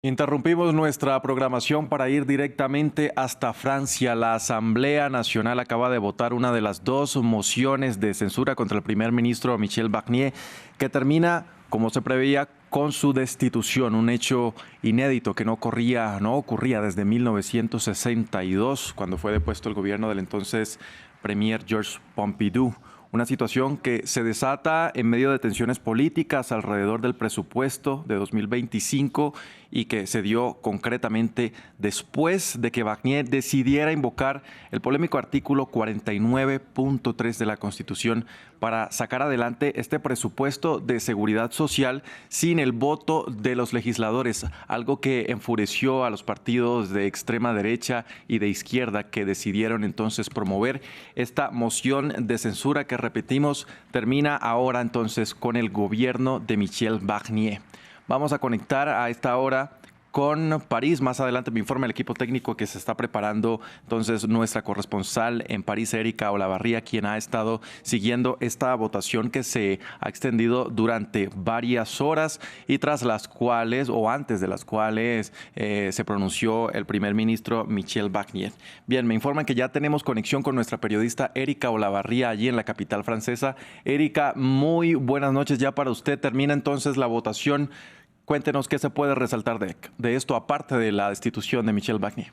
Interrumpimos nuestra programación para ir directamente hasta Francia. La Asamblea Nacional acaba de votar una de las dos mociones de censura contra el primer ministro Michel Barnier, que termina, como se preveía, con su destitución, un hecho inédito que no ocurría desde 1962, cuando fue depuesto el gobierno del entonces premier Georges Pompidou. Una situación que se desata en medio de tensiones políticas alrededor del presupuesto de 2025 y que se dio concretamente después de que Barnier decidiera invocar el polémico artículo 49.3 de la Constitución para sacar adelante este presupuesto de seguridad social sin el voto de los legisladores, algo que enfureció a los partidos de extrema derecha y de izquierda que decidieron entonces promover esta moción de censura que, repetimos, termina ahora entonces con el gobierno de Michel Barnier. Vamos a conectar a esta hora con París. Más adelante me informa el equipo técnico que se está preparando entonces nuestra corresponsal en París, Erika Olavarría, quien ha estado siguiendo esta votación que se ha extendido durante varias horas y tras las cuales, o antes de las cuales, se pronunció el primer ministro Michel Barnier. Bien, me informan que ya tenemos conexión con nuestra periodista Erika Olavarría allí en la capital francesa. Erika, muy buenas noches ya para usted. Termina entonces la votación. Cuéntenos qué se puede resaltar de esto, aparte de la destitución de Michel Barnier.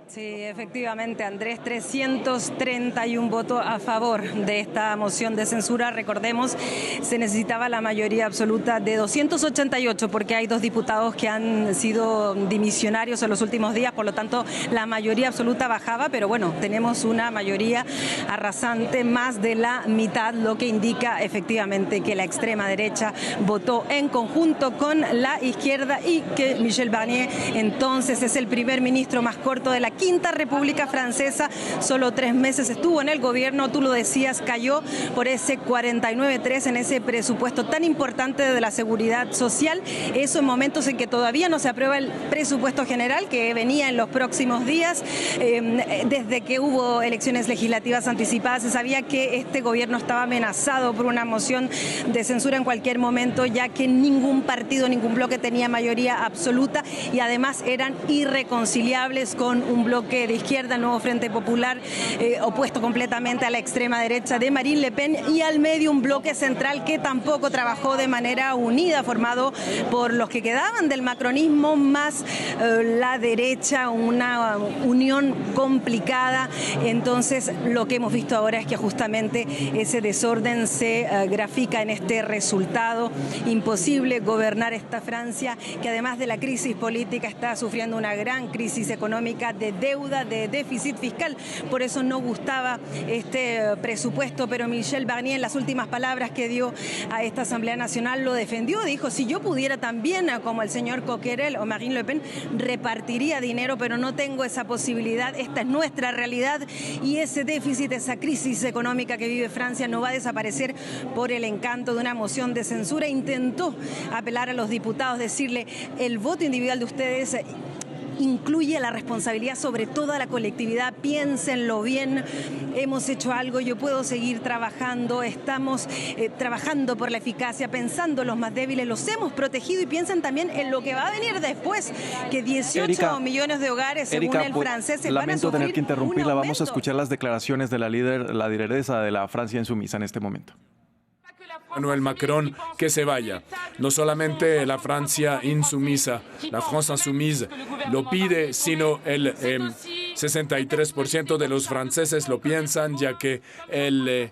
Sí, efectivamente, Andrés, 331 votos a favor de esta moción de censura. Recordemos, se necesitaba la mayoría absoluta de 288 porque hay dos diputados que han sido dimisionarios en los últimos días, por lo tanto la mayoría absoluta bajaba, pero bueno, tenemos una mayoría arrasante, más de la mitad, lo que indica efectivamente que la extrema derecha votó en conjunto con la izquierda y que Michel Barnier entonces es el primer ministro más corto de la Quinta República Francesa. Solo 3 meses estuvo en el gobierno, tú lo decías, cayó por ese 49.3 en ese presupuesto tan importante de la seguridad social. Eso en momentos en que todavía no se aprueba el presupuesto general que venía en los próximos días. Desde que hubo elecciones legislativas anticipadas se sabía que este gobierno estaba amenazado por una moción de censura en cualquier momento, ya que ningún partido, ningún bloque tenía mayoría absoluta y además eran irreconciliables con un bloque de izquierda, el Nuevo Frente Popular, opuesto completamente a la extrema derecha de Marine Le Pen, y al medio un bloque central que tampoco trabajó de manera unida, formado por los que quedaban del macronismo más la derecha, una unión complicada. Entonces lo que hemos visto ahora es que justamente ese desorden se grafica en este resultado. Imposible gobernar esta Francia, que además de la crisis política está sufriendo una gran crisis económica, de deuda, de déficit fiscal. Por eso no gustaba este presupuesto, pero Michel Barnier, en las últimas palabras que dio a esta Asamblea Nacional, lo defendió. Dijo, si yo pudiera también, como el señor Coquerel o Marine Le Pen, repartiría dinero, pero no tengo esa posibilidad. Esta es nuestra realidad y ese déficit, esa crisis económica que vive Francia no va a desaparecer por el encanto de una moción de censura. Intentó apelar a los diputados, decirle, el voto individual de ustedes incluye la responsabilidad sobre toda la colectividad, piénsenlo bien, hemos hecho algo, yo puedo seguir trabajando, estamos trabajando por la eficacia, pensando en los más débiles, los hemos protegido y piensen también en lo que va a venir después, que 18 millones de hogares, según el francés, se van a lamento sufrir tener que interrumpirla, un vamos a aumento. escuchar las declaraciones de la lideresa de la Francia insumisa en este momento. Emmanuel Macron que se vaya. No solamente la Francia insumisa, la France insoumise lo pide, sino el 63% de los franceses lo piensan, ya que el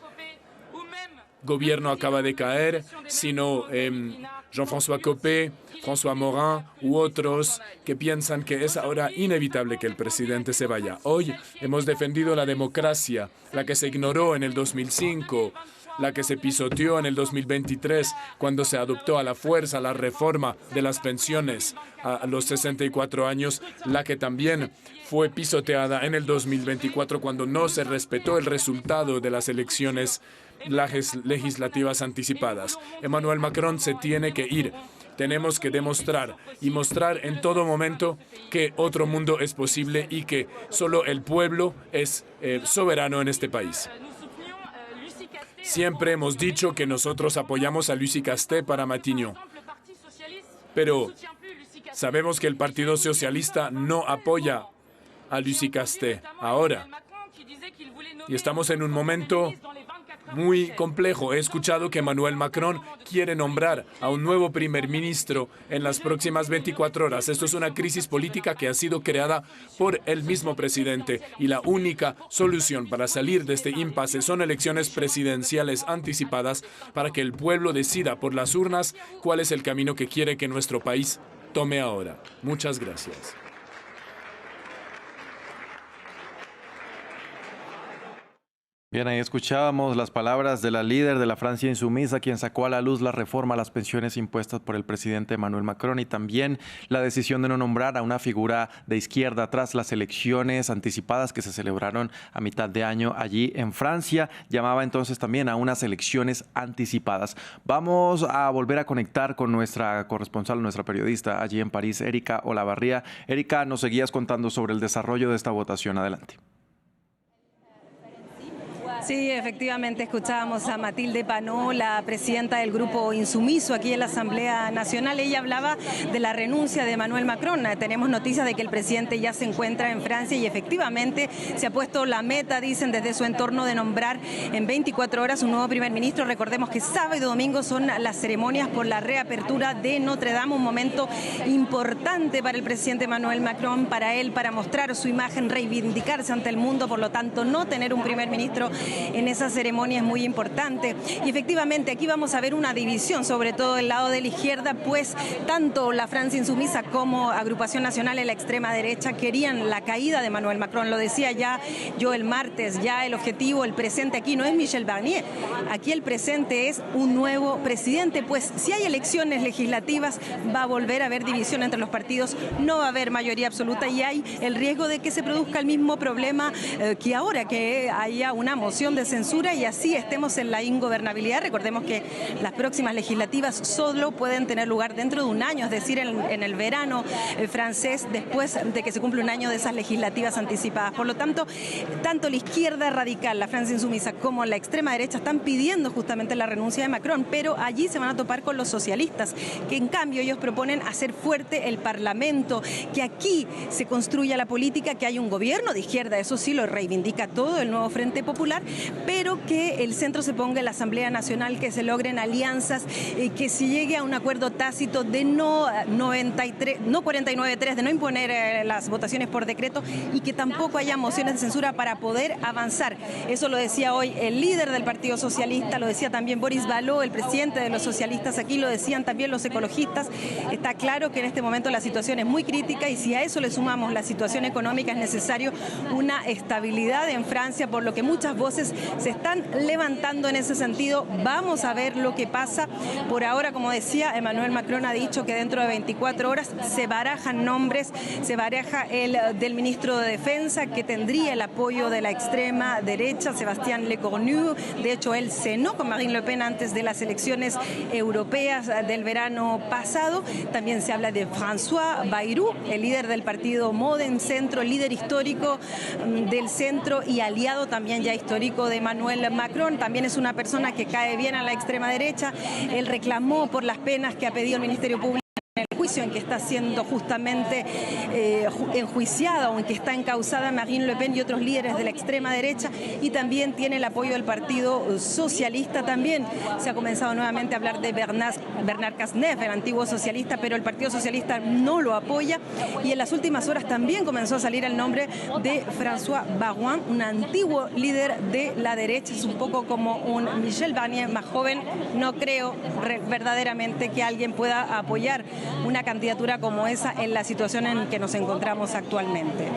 gobierno acaba de caer, sino Jean-François Copé, François Morin u otros que piensan que es ahora inevitable que el presidente se vaya. Hoy hemos defendido la democracia, la que se ignoró en el 2005, la que se pisoteó en el 2023 cuando se adoptó a la fuerza la reforma de las pensiones a los 64 años, la que también fue pisoteada en el 2024 cuando no se respetó el resultado de las elecciones legislativas anticipadas. Emmanuel Macron se tiene que ir. Tenemos que demostrar y mostrar en todo momento que otro mundo es posible y que solo el pueblo es soberano en este país. Siempre hemos dicho que nosotros apoyamos a Lucie Casté para Matignon. pero sabemos que el Partido Socialista no apoya a Lucie Castet ahora. Y estamos en un momento muy complejo. He escuchado que Emmanuel Macron quiere nombrar a un nuevo primer ministro en las próximas 24 horas. Esto es una crisis política que ha sido creada por el mismo presidente y la única solución para salir de este impasse son elecciones presidenciales anticipadas para que el pueblo decida por las urnas cuál es el camino que quiere que nuestro país tome ahora. Muchas gracias. Bien, ahí escuchábamos las palabras de la líder de la Francia insumisa, quien sacó a la luz la reforma a las pensiones impuestas por el presidente Emmanuel Macron y también la decisión de no nombrar a una figura de izquierda tras las elecciones anticipadas que se celebraron a mitad de año allí en Francia. Llamaba entonces también a unas elecciones anticipadas. Vamos a volver a conectar con nuestra corresponsal, nuestra periodista allí en París, Erika Olavarría. Erika, nos seguías contando sobre el desarrollo de esta votación. Adelante. Sí, efectivamente, escuchábamos a Mathilde Panot, la presidenta del grupo insumiso aquí en la Asamblea Nacional. Ella hablaba de la renuncia de Emmanuel Macron. Tenemos noticias de que el presidente ya se encuentra en Francia y efectivamente se ha puesto la meta, dicen desde su entorno, de nombrar en 24 horas un nuevo primer ministro. Recordemos que sábado y domingo son las ceremonias por la reapertura de Notre Dame, un momento importante para el presidente Emmanuel Macron, para él, para mostrar su imagen, reivindicarse ante el mundo. Por lo tanto, no tener un primer ministro en esa ceremonia es muy importante. Y efectivamente aquí vamos a ver una división, sobre todo del lado de la izquierda, pues tanto la Francia insumisa como Agrupación Nacional en la extrema derecha querían la caída de Emmanuel Macron. Lo decía ya yo el martes, ya el objetivo, el presente aquí no es Michel Barnier, aquí el presente es un nuevo presidente, pues si hay elecciones legislativas va a volver a haber división entre los partidos, no va a haber mayoría absoluta y hay el riesgo de que se produzca el mismo problema que ahora, que haya una moción de censura y así estemos en la ingobernabilidad. Recordemos que las próximas legislativas solo pueden tener lugar dentro de un año, es decir, en el verano francés, después de que se cumple un año de esas legislativas anticipadas. Por lo tanto, tanto la izquierda radical, la Francia insumisa, como la extrema derecha están pidiendo justamente la renuncia de Macron, pero allí se van a topar con los socialistas, que en cambio ellos proponen hacer fuerte el Parlamento, que aquí se construya la política, que hay un gobierno de izquierda, eso sí lo reivindica todo el nuevo Frente Popular, pero que el centro se ponga en la Asamblea Nacional, que se logren alianzas, que se llegue a un acuerdo tácito de no 49-3, de no imponer las votaciones por decreto y que tampoco haya mociones de censura para poder avanzar. Eso lo decía hoy el líder del Partido Socialista, lo decía también Boris Vallaud, el presidente de los socialistas, aquí lo decían también los ecologistas. Está claro que en este momento la situación es muy crítica y si a eso le sumamos la situación económica es necesario una estabilidad en Francia, por lo que muchas voces se están levantando en ese sentido. Vamos a ver lo que pasa. Por ahora, como decía, Emmanuel Macron ha dicho que dentro de 24 horas se barajan nombres, se baraja el del ministro de Defensa, que tendría el apoyo de la extrema derecha, Sébastien Lecornu. De hecho, él cenó con Marine Le Pen antes de las elecciones europeas del verano pasado. También se habla de François Bayrou, el líder del partido Modem Centro, líder histórico del centro y aliado también ya histórico de Emmanuel Macron. También es una persona que cae bien a la extrema derecha. Él reclamó por las penas que ha pedido el Ministerio Público en el juicio en que está siendo justamente enjuiciada o en que está encausada Marine Le Pen y otros líderes de la extrema derecha, y también tiene el apoyo del Partido Socialista. También se ha comenzado nuevamente a hablar de Bernard Cazeneuve, el antiguo socialista, pero el Partido Socialista no lo apoya, y en las últimas horas también comenzó a salir el nombre de François Baroin, un antiguo líder de la derecha. Es un poco como un Michel Barnier más joven. No creo verdaderamente que alguien pueda apoyar una candidatura como esa en la situación en que nos encontramos actualmente.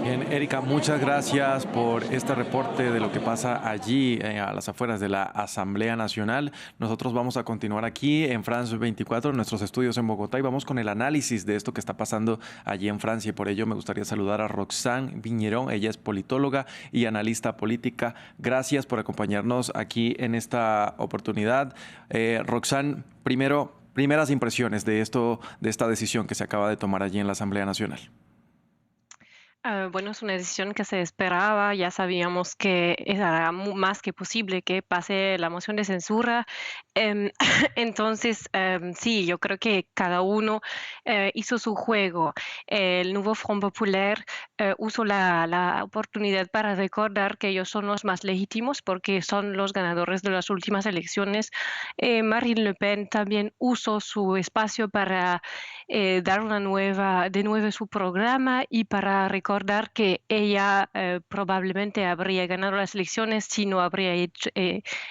Bien, Erika, muchas gracias por este reporte de lo que pasa allí a las afueras de la Asamblea Nacional. Nosotros vamos a continuar aquí en France 24, en nuestros estudios en Bogotá, y vamos con el análisis de esto que está pasando allí en Francia. Y por ello me gustaría saludar a Roxane Vigneron. Ella es politóloga y analista política. Gracias por acompañarnos aquí en esta oportunidad. Roxane, primeras impresiones de esta decisión que se acaba de tomar allí en la Asamblea Nacional. Bueno, es una decisión que se esperaba, ya sabíamos que era más que posible que pase la moción de censura. Em, entonces, sí, yo creo que cada uno hizo su juego. El nuevo Front Populaire usó la oportunidad para recordar que ellos son los más legítimos porque son los ganadores de las últimas elecciones. Marine Le Pen también usó su espacio para dar de nuevo su programa y para recordar que ella probablemente habría ganado las elecciones si no habría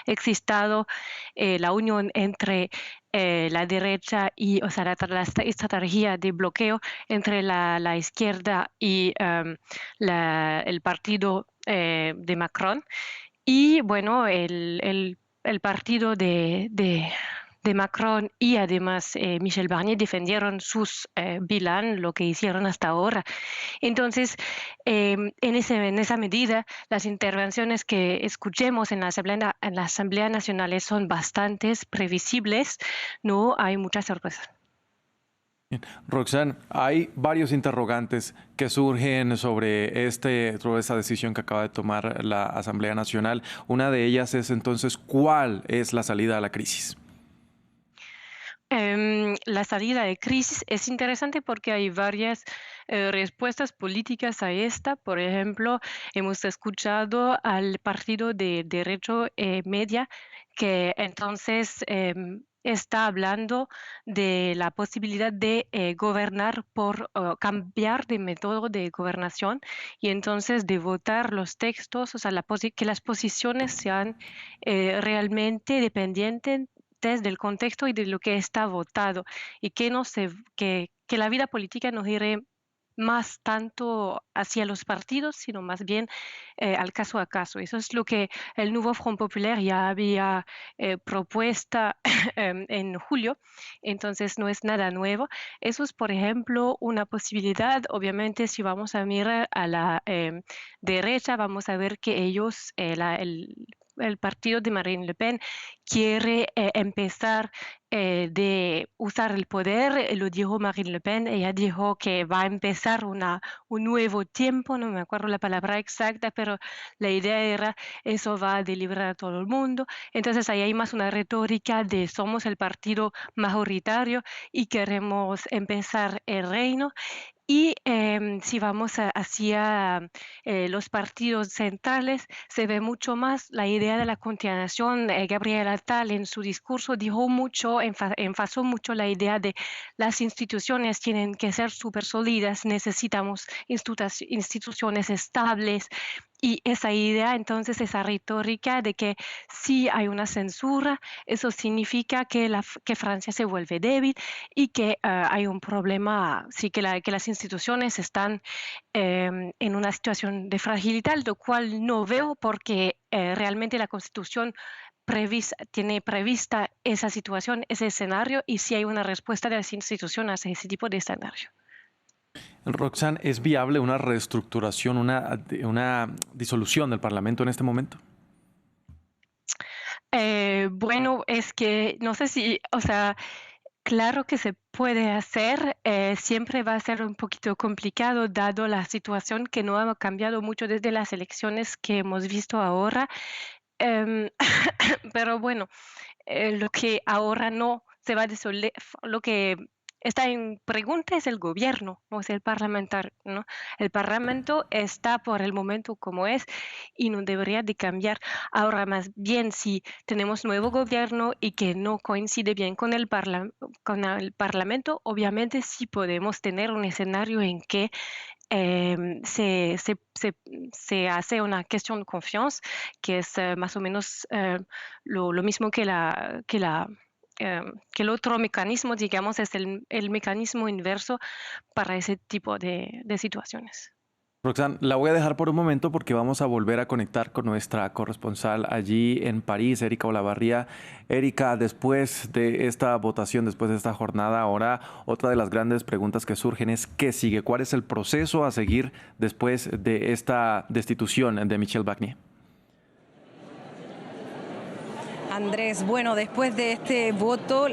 existido la unión entre la derecha y, o sea, la estrategia de bloqueo entre la izquierda y el partido de Macron. Y bueno, el partido de Macron y además Michel Barnier defendieron sus bilan, lo que hicieron hasta ahora. Entonces, en esa medida, las intervenciones que escuchemos en la Asamblea Nacional son bastante previsibles, no hay muchas sorpresas. Roxane, hay varios interrogantes que surgen sobre esta decisión que acaba de tomar la Asamblea Nacional. Una de ellas es entonces, ¿cuál es la salida a la crisis? La salida de crisis es interesante porque hay varias respuestas políticas a esta. Por ejemplo, hemos escuchado al partido de derecho media que entonces está hablando de la posibilidad de gobernar por cambiar de método de gobernación y entonces de votar los textos, o sea, que las posiciones sean realmente dependientes del contexto y de lo que está votado y que la vida política no gire más tanto hacia los partidos, sino más bien al caso a caso. Eso es lo que el nuevo Front Populaire ya había propuesto en julio, entonces no es nada nuevo. Eso es, por ejemplo, una posibilidad. Obviamente, si vamos a mirar a la derecha, vamos a ver que ellos, el partido de Marine Le Pen quiere empezar de usar el poder, lo dijo Marine Le Pen, ella dijo que va a empezar un nuevo tiempo, no me acuerdo la palabra exacta, pero la idea era eso va a liberar a todo el mundo. Entonces ahí hay más una retórica de somos el partido majoritario y queremos empezar el reino. Y si vamos hacia los partidos centrales, se ve mucho más la idea de la continuación. Gabriel Attal en su discurso dijo mucho, enfatizó mucho la idea de las instituciones tienen que ser súper sólidas, necesitamos instituciones estables. Y esa idea, entonces, esa retórica de que si hay una censura, eso significa que Francia se vuelve débil y que hay un problema, sí, que las instituciones están en una situación de fragilidad, lo cual no veo porque realmente la Constitución tiene prevista esa situación, ese escenario, y si hay una respuesta de las instituciones a ese tipo de escenario. Roxane, ¿es viable una reestructuración, una disolución del Parlamento en este momento? Bueno, es que no sé si, o sea, claro que se puede hacer, siempre va a ser un poquito complicado dado la situación que no ha cambiado mucho desde las elecciones que hemos visto ahora. Em, pero bueno, lo que ahora no se va a disolver, lo que está en pregunta es el gobierno, no es el parlamentario, ¿no? El parlamento está por el momento como es y no debería de cambiar. Ahora, más bien, si tenemos nuevo gobierno y que no coincide bien con el parlamento, obviamente sí podemos tener un escenario en que se hace una cuestión de confianza, que es más o menos lo mismo que el otro mecanismo, digamos, es el mecanismo inverso para ese tipo de situaciones. Roxane, la voy a dejar por un momento porque vamos a volver a conectar con nuestra corresponsal allí en París, Erika Olavarría. Erika, después de esta votación, después de esta jornada, ahora otra de las grandes preguntas que surgen es ¿qué sigue? ¿Cuál es el proceso a seguir después de esta destitución de Michel Barnier? Andrés, bueno, después de este voto,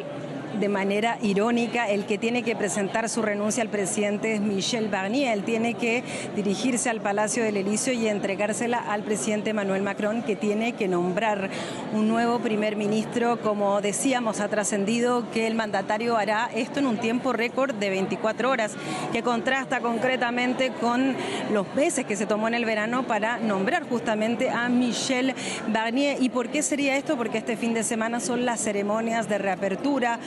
de manera irónica, el que tiene que presentar su renuncia al presidente es Michel Barnier. Él tiene que dirigirse al Palacio del Elíseo y entregársela al presidente Emmanuel Macron, que tiene que nombrar un nuevo primer ministro. Como decíamos, ha trascendido que el mandatario hará esto en un tiempo récord de 24 horas, que contrasta concretamente con los meses que se tomó en el verano para nombrar justamente a Michel Barnier. ¿Y por qué sería esto? Porque este fin de semana son las ceremonias de reapertura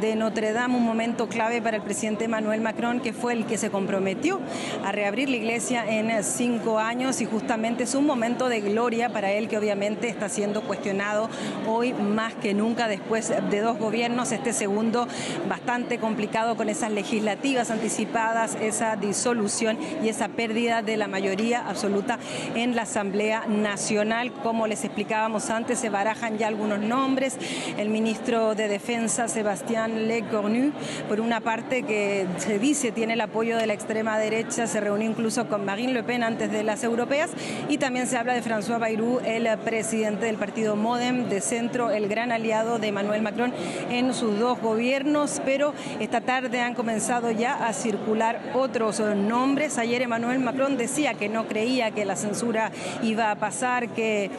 de Notre Dame, un momento clave para el presidente Emmanuel Macron, que fue el que se comprometió a reabrir la iglesia en 5 años, y justamente es un momento de gloria para él, que obviamente está siendo cuestionado hoy más que nunca después de 2 gobiernos, este segundo bastante complicado con esas legislativas anticipadas, esa disolución y esa pérdida de la mayoría absoluta en la Asamblea Nacional. Como les explicábamos antes, se barajan ya algunos nombres. El ministro de Defensa, Sébastien Lecornu, por una parte, que se dice tiene el apoyo de la extrema derecha, se reunió incluso con Marine Le Pen antes de las europeas, y también se habla de François Bayrou, el presidente del partido Modem de centro, el gran aliado de Emmanuel Macron en sus 2 gobiernos. Pero esta tarde han comenzado ya a circular otros nombres. Ayer Emmanuel Macron decía que no creía que la censura iba a pasar, que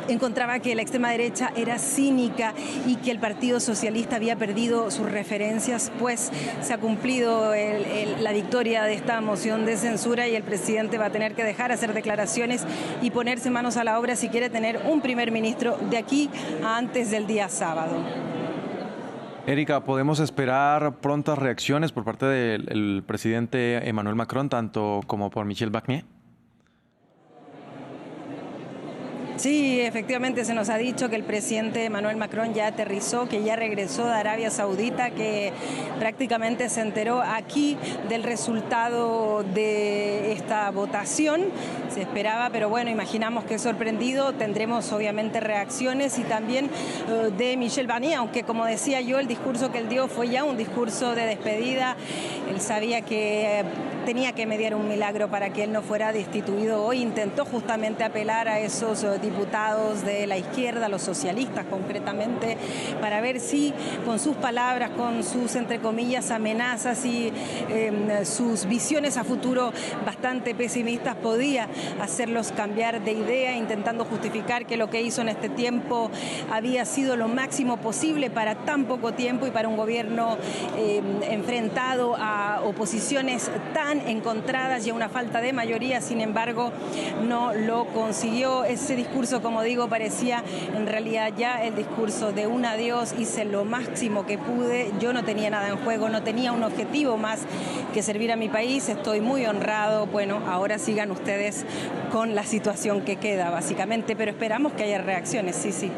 encontraba que la extrema derecha era cínica y que el Partido Socialista había perdido sus referencias. Pues se ha cumplido la victoria de esta moción de censura, y el presidente va a tener que dejar hacer declaraciones y ponerse manos a la obra si quiere tener un primer ministro de aquí a antes del día sábado. Erika, ¿podemos esperar prontas reacciones por parte del presidente Emmanuel Macron, tanto como por Michel Barnier? Sí, efectivamente se nos ha dicho que el presidente Emmanuel Macron ya aterrizó, que ya regresó de Arabia Saudita, que prácticamente se enteró aquí del resultado de esta votación. Se esperaba, pero bueno, imaginamos que sorprendido. Tendremos obviamente reacciones, y también de Michel Barnier, aunque como decía yo, el discurso que él dio fue ya un discurso de despedida. Él sabía que tenía que mediar un milagro para que él no fuera destituido hoy. Intentó justamente apelar a esos diputados de la izquierda, los socialistas concretamente, para ver si con sus palabras, con sus, entre comillas, amenazas y sus visiones a futuro bastante pesimistas, podía hacerlos cambiar de idea, intentando justificar que lo que hizo en este tiempo había sido lo máximo posible para tan poco tiempo y para un gobierno enfrentado a oposiciones tan encontradas y a una falta de mayoría. Sin embargo, no lo consiguió. Ese discurso, como digo, parecía en realidad ya el discurso de un adiós. Hice lo máximo que pude, yo no tenía nada en juego, no tenía un objetivo más que servir a mi país, estoy muy honrado. Bueno, ahora sigan ustedes con la situación que queda, básicamente, pero esperamos que haya reacciones, sí.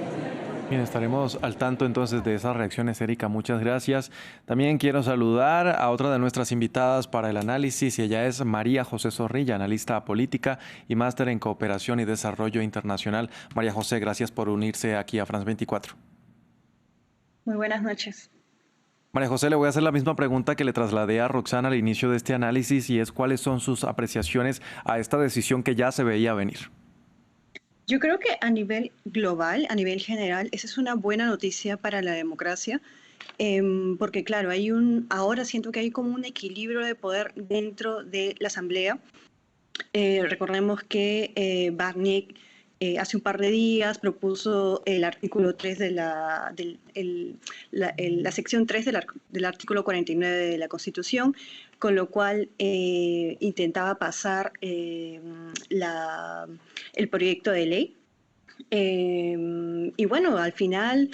Bien, estaremos al tanto entonces de esas reacciones, Erika. Muchas gracias. También quiero saludar a otra de nuestras invitadas para el análisis, y ella es María José Zorrilla, analista política y máster en cooperación y desarrollo internacional. María José, gracias por unirse aquí a France 24. Muy buenas noches. María José, le voy a hacer la misma pregunta que le trasladé a Roxana al inicio de este análisis, y es cuáles son sus apreciaciones a esta decisión que ya se veía venir. Yo creo que a nivel global, a nivel general, esa es una buena noticia para la democracia, porque claro, ahora siento que hay como un equilibrio de poder dentro de la Asamblea. Recordemos que Barnier hace un par de días propuso el artículo 3 de la sección 3 del artículo 49 de la Constitución, con lo cual intentaba pasar el proyecto de ley. Y bueno, al final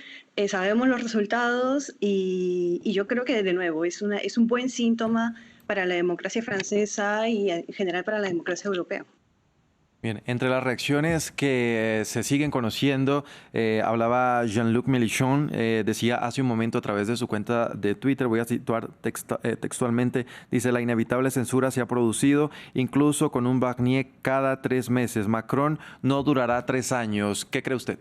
sabemos los resultados, y yo creo que de nuevo es un buen síntoma para la democracia francesa y en general para la democracia europea. Bien, entre las reacciones que se siguen conociendo, hablaba Jean-Luc Mélenchon, decía hace un momento a través de su cuenta de Twitter, voy a citar textualmente, dice: la inevitable censura se ha producido incluso con un Barnier cada 3 meses. Macron no durará 3 años. ¿Qué cree usted?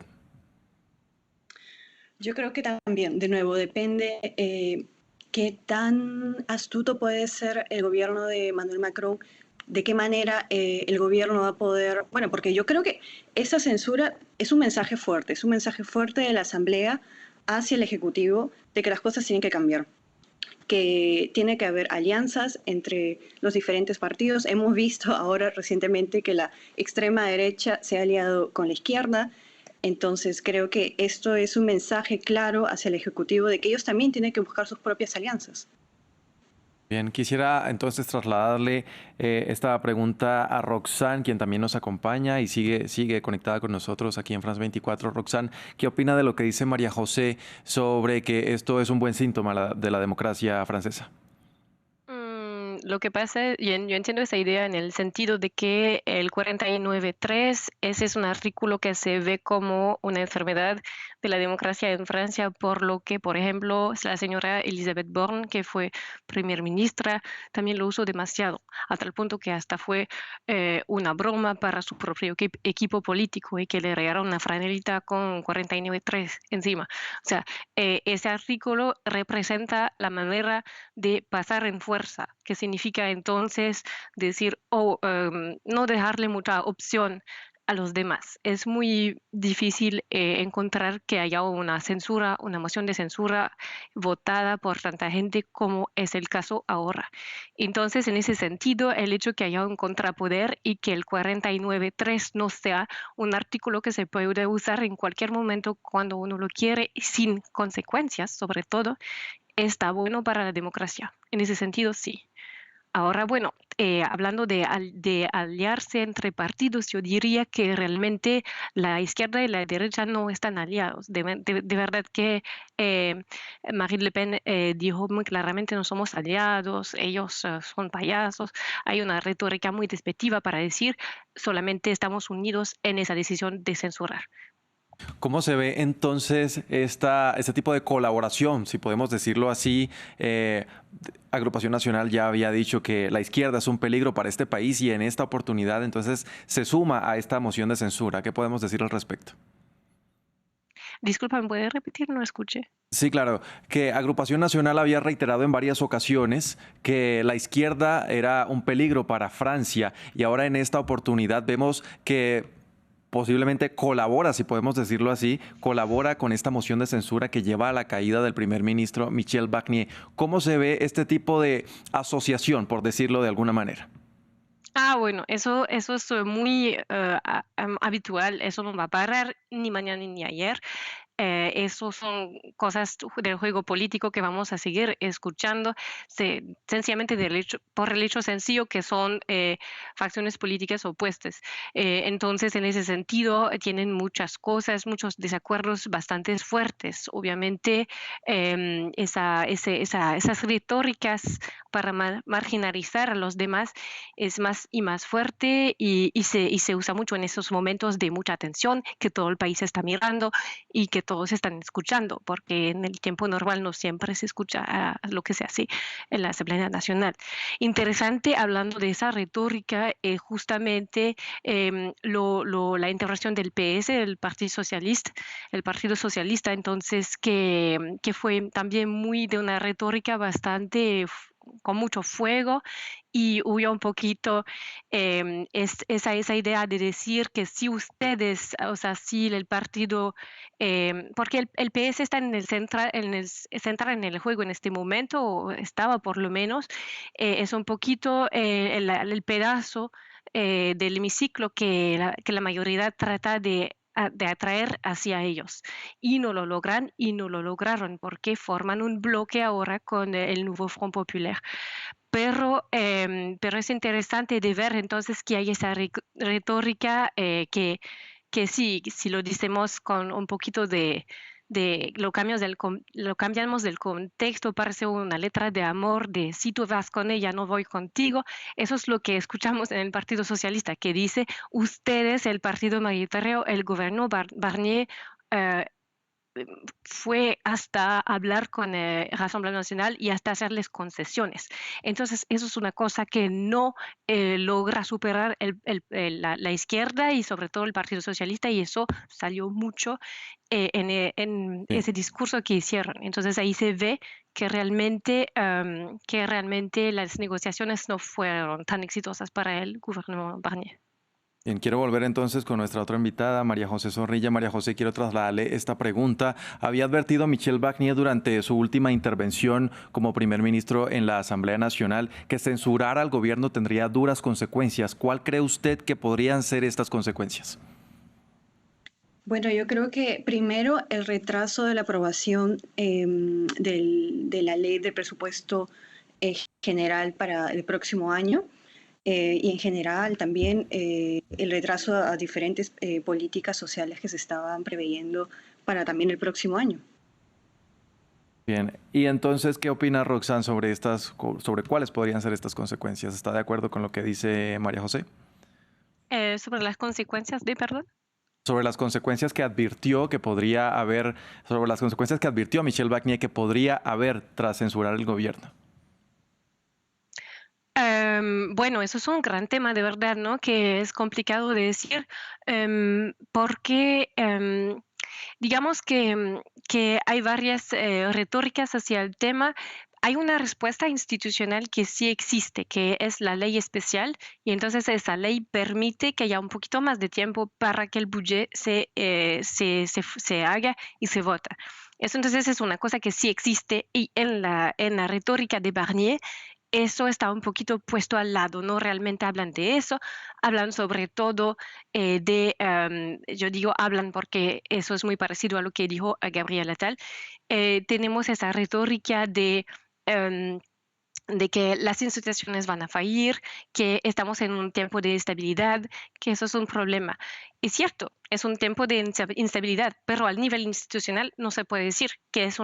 Yo creo que también, de nuevo, depende qué tan astuto puede ser el gobierno de Emmanuel Macron, de qué manera el gobierno va a poder... Bueno, porque yo creo que esa censura es un mensaje fuerte de la Asamblea hacia el Ejecutivo de que las cosas tienen que cambiar, que tiene que haber alianzas entre los diferentes partidos. Hemos visto ahora recientemente que la extrema derecha se ha aliado con la izquierda. Entonces creo que esto es un mensaje claro hacia el Ejecutivo de que ellos también tienen que buscar sus propias alianzas. Bien, quisiera entonces trasladarle esta pregunta a Roxanne, quien también nos acompaña y sigue conectada con nosotros aquí en France 24. Roxanne, ¿qué opina de lo que dice María José sobre que esto es un buen síntoma de la democracia francesa? Lo que pasa, yo entiendo esa idea en el sentido de que el 49.3, ese es un artículo que se ve como una enfermedad de la democracia en Francia, por lo que, por ejemplo, la señora Elisabeth Borne, que fue primer ministra, también lo usó demasiado, a tal punto que hasta fue una broma para su propio equipo político y que le regalaron una franelita con 49.3 encima. O sea, ese artículo representa la manera de pasar en fuerza, que significa entonces decir, no dejarle mucha opción a los demás. Es muy difícil encontrar que haya una censura, una moción de censura votada por tanta gente como es el caso ahora. Entonces, en ese sentido, el hecho que haya un contrapoder y que el 49.3 no sea un artículo que se puede usar en cualquier momento cuando uno lo quiere, sin consecuencias, sobre todo, está bueno para la democracia. En ese sentido, sí. Ahora, bueno, hablando de aliarse entre partidos, yo diría que realmente la izquierda y la derecha no están aliados. De verdad que Marine Le Pen dijo muy claramente no somos aliados, ellos son payasos. Hay una retórica muy despectiva para decir solamente estamos unidos en esa decisión de censurar. ¿Cómo se ve entonces este tipo de colaboración, si podemos decirlo así? Agrupación Nacional ya había dicho que la izquierda es un peligro para este país y en esta oportunidad entonces se suma a esta moción de censura. ¿Qué podemos decir al respecto? Disculpa, ¿me puedes repetir? No escuché. Sí, claro, que Agrupación Nacional había reiterado en varias ocasiones que la izquierda era un peligro para Francia y ahora en esta oportunidad vemos que posiblemente colabora, si podemos decirlo así, colabora con esta moción de censura que lleva a la caída del primer ministro Michel Barnier. ¿Cómo se ve este tipo de asociación, por decirlo de alguna manera? Bueno, eso es muy habitual, eso no va a parar ni mañana ni ayer. Eso son cosas del juego político que vamos a seguir escuchando, sencillamente por el hecho sencillo que son facciones políticas opuestas. Entonces, en ese sentido, tienen muchas cosas, muchos desacuerdos bastante fuertes. Obviamente, esas retóricas para marginalizar a los demás es más y más fuerte y se usa mucho en esos momentos de mucha tensión, que todo el país está mirando y que todos están escuchando, porque en el tiempo normal no siempre se escucha lo que se hace en la Asamblea Nacional. Interesante, hablando de esa retórica, justamente la intervención del PS, el Partido Socialista, entonces, que fue también muy de una retórica bastante con mucho fuego y hubo un poquito esa idea de decir que si ustedes, o sea, si el partido, porque el PS está en el central en el juego en este momento, o estaba por lo menos, es un poquito el pedazo del hemiciclo que la mayoría trata de atraer hacia ellos y no lo logran y no lo lograron porque forman un bloque ahora con el nuevo Front Populaire. Pero es interesante de ver entonces que hay esa retórica que sí, si lo decimos con un poquito lo cambiamos del contexto, parece una letra de amor, de si tú vas con ella, no voy contigo. Eso es lo que escuchamos en el Partido Socialista, que dice, ustedes, el partido mayoritario, el gobierno Barnier, fue hasta hablar con Rassemblement Nacional y hasta hacerles concesiones. Entonces, eso es una cosa que no logra superar la izquierda y sobre todo el Partido Socialista, y eso salió mucho en Sí. ese discurso que hicieron. Entonces, ahí se ve que realmente las negociaciones no fueron tan exitosas para el gobierno Barnier. Bien, quiero volver entonces con nuestra otra invitada, María José Zorrilla. María José, quiero trasladarle esta pregunta. Había advertido Michel Barnier durante su última intervención como primer ministro en la Asamblea Nacional que censurar al gobierno tendría duras consecuencias. ¿Cuál cree usted que podrían ser estas consecuencias? Bueno, yo creo que primero el retraso de la aprobación de la ley del presupuesto general para el próximo año. Y en general también el retraso a diferentes políticas sociales que se estaban preveyendo para también el próximo año. Bien, y entonces, ¿qué opina Roxanne sobre cuáles podrían ser estas consecuencias? ¿Está de acuerdo con lo que dice María José? Sobre las consecuencias de, perdón. Sobre las consecuencias que advirtió que podría haber, sobre las consecuencias que advirtió Michel Barnier que podría haber tras censurar el gobierno. Bueno, eso es un gran tema de verdad, ¿no? Que es complicado de decir, porque digamos que hay varias retóricas hacia el tema. Hay una respuesta institucional que sí existe, que es la ley especial, y entonces esa ley permite que haya un poquito más de tiempo para que el budget se haga y se vota. Eso entonces es una cosa que sí existe, y en la retórica de Barnier eso está un poquito puesto al lado, no realmente hablan de eso, hablan sobre todo yo digo hablan porque eso es muy parecido a lo que dijo Gabriel Attal. Tenemos esa retórica de que las instituciones van a fallir, que estamos en un tiempo de instabilidad, que eso es un problema. Es cierto, es un tiempo de instabilidad, pero al nivel institucional no se puede decir que es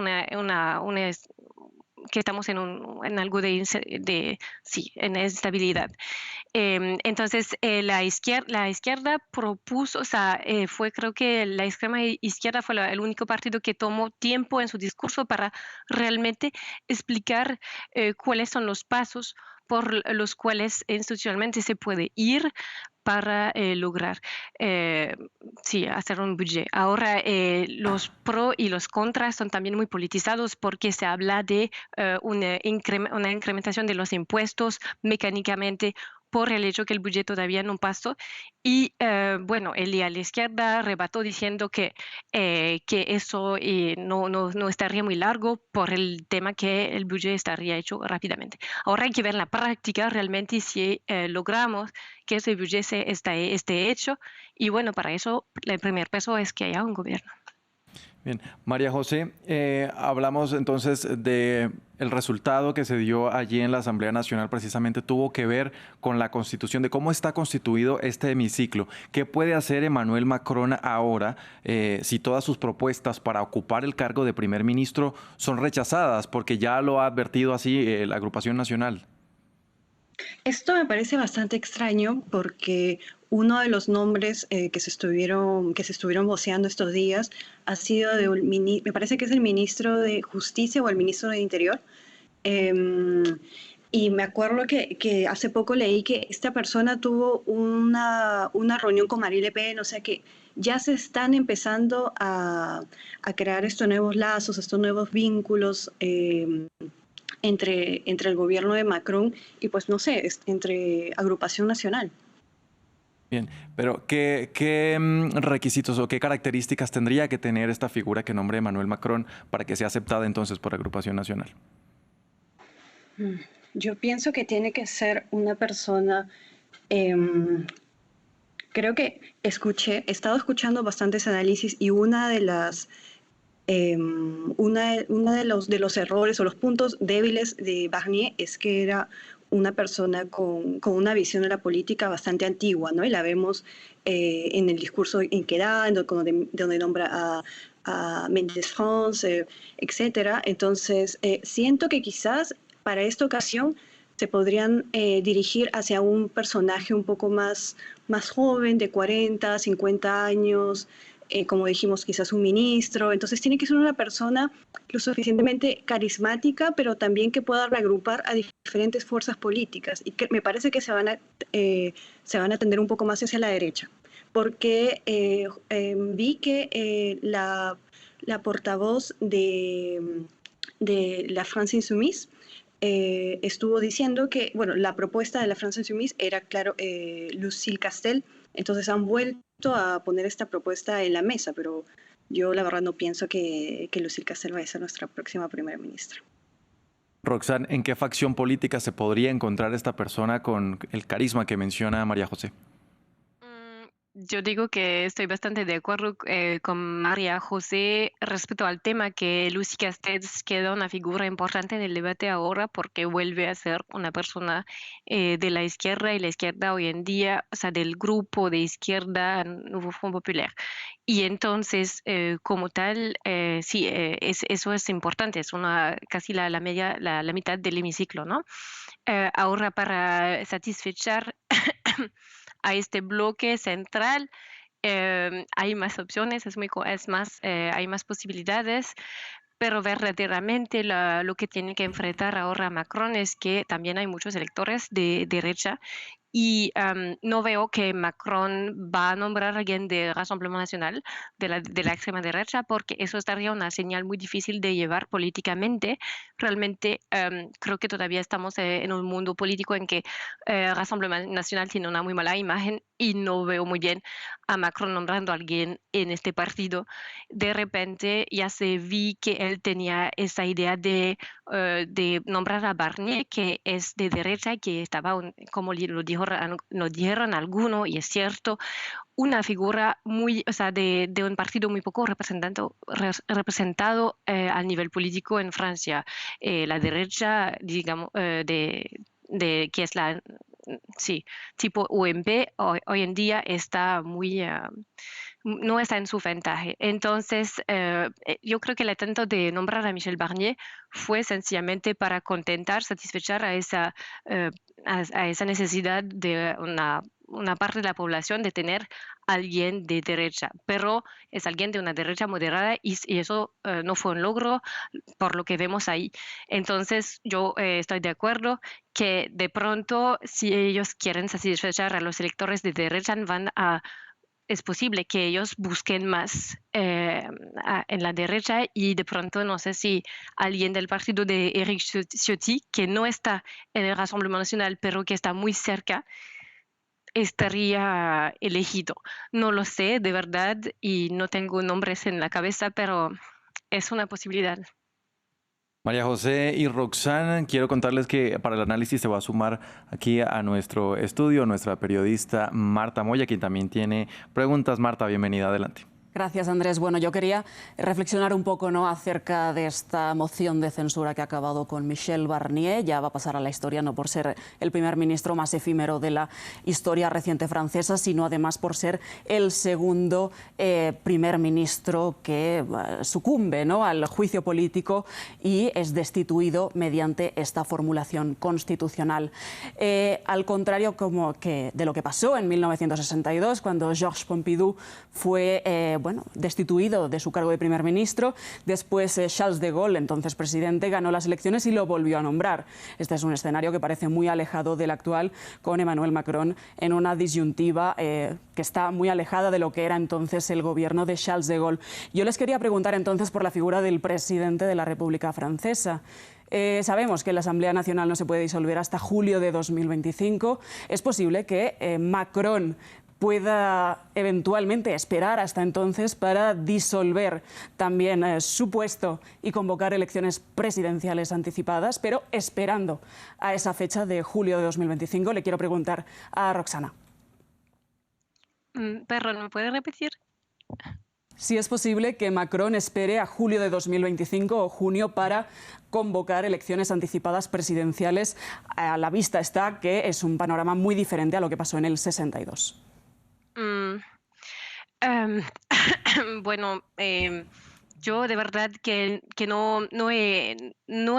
que estamos en algo de en estabilidad. Entonces, la izquierda propuso, o sea, creo que la extrema izquierda fue el único partido que tomó tiempo en su discurso para realmente explicar cuáles son los pasos por los cuales institucionalmente se puede ir para lograr hacer un budget. Ahora, los pro y los contras son también muy politizados porque se habla de una incrementación de los impuestos mecánicamente por el hecho que el budget todavía no pasó. Y bueno, él a la izquierda rebató diciendo que eso no estaría muy largo por el tema que el budget estaría hecho rápidamente. Ahora hay que ver en la práctica realmente si logramos que ese budget esté hecho. Y bueno, para eso el primer paso es que haya un gobierno. Bien, María José, hablamos entonces de el resultado que se dio allí en la Asamblea Nacional, precisamente tuvo que ver con la Constitución, de cómo está constituido este hemiciclo. ¿Qué puede hacer Emmanuel Macron ahora si todas sus propuestas para ocupar el cargo de primer ministro son rechazadas? Porque ya lo ha advertido así la Agrupación Nacional. Esto me parece bastante extraño porque uno de los nombres que se estuvieron voceando estos días ha sido me parece que es el ministro de Justicia o el ministro de Interior. Y me acuerdo que hace poco leí que esta persona tuvo una reunión con Marine Le Pen, o sea que ya se están empezando a crear estos nuevos lazos, estos nuevos vínculos entre el gobierno de Macron y pues no sé, entre Agrupación Nacional. Bien, pero ¿qué requisitos o qué características tendría que tener esta figura que nombre Emmanuel Macron para que sea aceptada entonces por Agrupación Nacional? Yo pienso que tiene que ser una persona, creo que he estado escuchando bastantes análisis y una de los errores o los puntos débiles de Barnier es que era una persona con una visión de la política bastante antigua, ¿no? Y la vemos en el discurso en que da, donde nombra a Méndez France, etcétera. Entonces, siento que quizás para esta ocasión se podrían dirigir hacia un personaje un poco más joven, de 40, 50 años, como dijimos, quizás un ministro. Entonces tiene que ser una persona lo suficientemente carismática, pero también que pueda reagrupar a diferentes fuerzas políticas. Y que me parece que se van a tender un poco más hacia la derecha. Porque vi que la portavoz de la France Insoumise estuvo diciendo que, bueno, la propuesta de la France Insoumise era, claro, Lucille Castel, Entonces han vuelto a poner esta propuesta en la mesa, pero yo la verdad no pienso que Lucille Castell vaya a ser nuestra próxima primera ministra. Roxanne, ¿en qué facción política se podría encontrar esta persona con el carisma que menciona María José? Yo digo que estoy bastante de acuerdo con María José respecto al tema que Lucy Castells queda una figura importante en el debate ahora porque vuelve a ser una persona de la izquierda y la izquierda hoy en día, o sea, del grupo de izquierda Nuevo Front Populaire. Y entonces, como tal, sí, eso es importante, es casi la mitad del hemiciclo, ¿no? Ahora para satisfacer a este bloque central. Hay más opciones, hay más posibilidades, pero verdaderamente lo que tiene que enfrentar ahora Macron es que también hay muchos electores de derecha y no veo que Macron va a nombrar a alguien de Rassemblement Nacional, de la extrema derecha, porque eso estaría una señal muy difícil de llevar políticamente. Realmente creo que todavía estamos en un mundo político en que Rassemblement Nacional tiene una muy mala imagen y no veo muy bien a Macron nombrando a alguien en este partido. De repente ya se vi que él tenía esa idea de nombrar a Barnier, que es de derecha, que estaba, como lo dijeron algunos, y es cierto, una figura muy, o sea, de un partido muy poco representado a nivel político en Francia. La derecha, digamos, que es sí, tipo UMP, hoy en día está no está en su ventaja. Entonces, yo creo que el intento de nombrar a Michel Barnier fue sencillamente para satisfacer eh, a esa necesidad de una parte de la población de tener alguien de derecha, pero es alguien de una derecha moderada y eso no fue un logro por lo que vemos ahí. Entonces, yo estoy de acuerdo que de pronto, si ellos quieren satisfacer a los electores de derecha, es posible que ellos busquen más en la derecha y de pronto no sé si alguien del partido de Éric Ciotti, que no está en el Rassemblement Nacional, pero que está muy cerca, estaría elegido. No lo sé de verdad y no tengo nombres en la cabeza, pero es una posibilidad. María José y Roxanne, quiero contarles que para el análisis se va a sumar aquí a nuestro estudio nuestra periodista Marta Moya, quien también tiene preguntas. Marta, bienvenida, adelante. Gracias, Andrés. Bueno, yo quería reflexionar un poco, ¿no?, acerca de esta moción de censura que ha acabado con Michel Barnier. Ya va a pasar a la historia no por ser el primer ministro más efímero de la historia reciente francesa, sino además por ser el segundo primer ministro que sucumbe, ¿no?, al juicio político y es destituido mediante esta formulación constitucional. Al contrario de lo que pasó en 1962, cuando Georges Pompidou fue destituido de su cargo de primer ministro. Después Charles de Gaulle, entonces presidente, ganó las elecciones y lo volvió a nombrar. Este es un escenario que parece muy alejado del actual, con Emmanuel Macron en una disyuntiva que está muy alejada de lo que era entonces el gobierno de Charles de Gaulle. Yo les quería preguntar entonces por la figura del presidente de la República Francesa. Sabemos que la Asamblea Nacional no se puede disolver hasta julio de 2025. ¿Es posible que Macron pueda eventualmente esperar hasta entonces para disolver también su puesto y convocar elecciones presidenciales anticipadas, pero esperando a esa fecha de julio de 2025? Le quiero preguntar a Roxana. Perdón, ¿me puede repetir? Si es posible que Macron espere a julio de 2025 o junio para convocar elecciones anticipadas presidenciales. A la vista está que es un panorama muy diferente a lo que pasó en el 62. Bueno, yo de verdad que no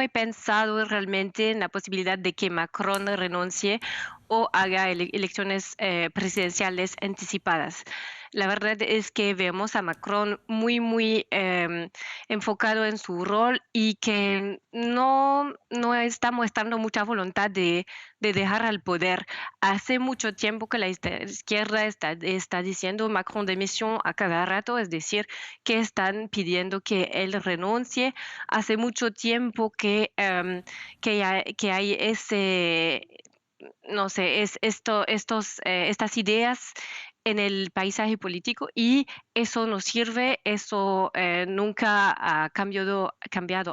he pensado realmente en la posibilidad de que Macron renuncie o haga elecciones presidenciales anticipadas. La verdad es que vemos a Macron muy enfocado en su rol y que no está mostrando mucha voluntad de dejar al poder. Hace mucho tiempo que la izquierda está diciendo Macron démission a cada rato, es decir, que están pidiendo que él renuncie. Hace mucho tiempo que hay ese, no sé, estas ideas en el paisaje político y eso no sirve, eso nunca ha cambiado